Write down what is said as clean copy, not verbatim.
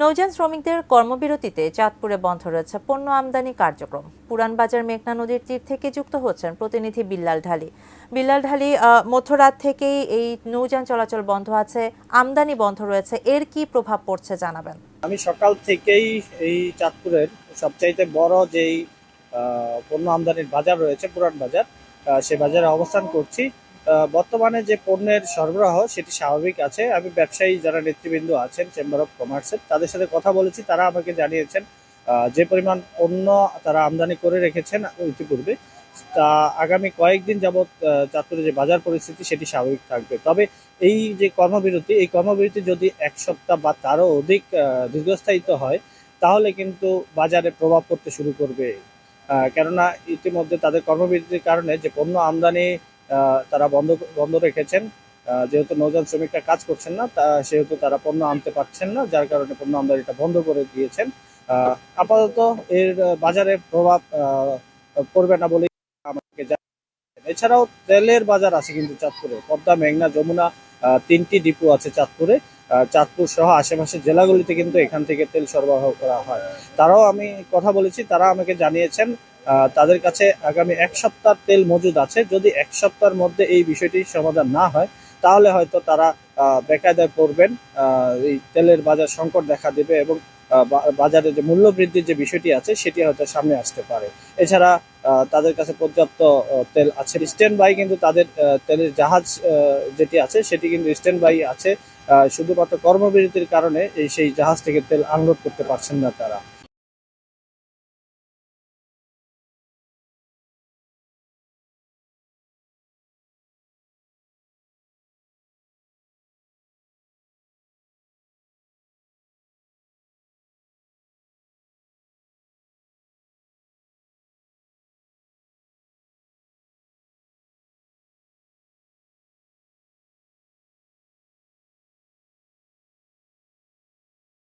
নৌযান শ্রমিকদের কর্মবিরতিতে চাঁদপুরে বন্ধ রয়েছে পণ্য আমদানি কার্যক্রম। পুরান বাজার মেঘনা নদীর তীর থেকে যুক্ত হচ্ছেন প্রতিনিধি বিল্লাল ঢালি। মধ্যরাত থেকেই এই নৌযান চলাচল বন্ধ আছে, আমদানি বন্ধ রয়েছে, এর কি প্রভাব পড়ছে জানাবেন। আমি সকাল থেকেই এই চাঁদপুরের সবচাইতে বড় যেই পণ্য আমদানির বাজার রয়েছে পুরান বাজার, সে বাজারে অবস্থান করছি। বর্তমানে যে পণ্যের সরবরাহ সেটি স্বাভাবিক আছে। আমি ব্যবসায়ী যারা নেতৃবৃন্দ আছেন চেম্বার অফ কমার্সের, তাদের সাথে কথা বলেছি। তারা আমাকে জানিয়েছেন যে পরিমাণ পণ্য তারা আমদানি করে রেখেছেন ইতিপূর্বে, তা আগামী কয়েকদিন যাবৎ চাঁদপুরে যে বাজার পরিস্থিতি সেটি স্বাভাবিক থাকবে। তবে এই যে কর্মবিরতি, এই কর্মবিরতি যদি এক সপ্তাহ বা তারও অধিক দীর্ঘস্থায়িত হয়, তাহলে কিন্তু বাজারে প্রভাব পড়তে শুরু করবে। কেননা ইতিমধ্যে তাদের কর্মবিরতির কারণে যে পণ্য আমদানি তারা বন্ধ বন্ধ রেখেছেন, যেহেতু নৌযান শ্রমিকরা কাজ করছেন না, সেহেতু তারা পণ্য আনতে পারছেন না, যার কারণে পণ্য আমদানিটা বন্ধ করে দিয়েছেন। আপাতত এর বাজারে প্রভাব পড়বে না বলে আমাকে জানিয়েছেন। এছাড়াও তেলের বাজার আছে কিন্তু চাঁদপুরে, পদ্মা, মেঘনা, যমুনা, তিনটি ডিপো আছে চাঁদপুরে। চাঁদপুর সহ আশেপাশের জেলাগুলিতে কিন্তু এখান থেকে তেল সরবরাহ করা হয়। তারাও আমি কথা বলেছি, তারা আমাকে জানিয়েছেন তাদের কাছে আগামী এক সপ্তাহ তেল মজুদ আছে। যদি এক সপ্তাহের মধ্যে এই বিষয়টি সমাধান না হয়, তাহলে হয়তো তারা বেকায়দায় পড়বেন। এই তেলের বাজার সংকট দেখা দেবে এবং বাজারে যে মূল্য বৃদ্ধির যে বিষয়টি আছে সেটি হয়তো সামনে আসতে পারে। এছাড়া তাদের কাছে পর্যাপ্ত তেল আছে, স্ট্যান্ড বাই কিন্তু তাদের তেলের জাহাজ যেটি আছে সেটি কিন্তু স্ট্যান্ড বাই আছে। শুধুমাত্র কর্মবিরতির কারণে সেই জাহাজ থেকে তেল আনলোড করতে পারছেন না তারা।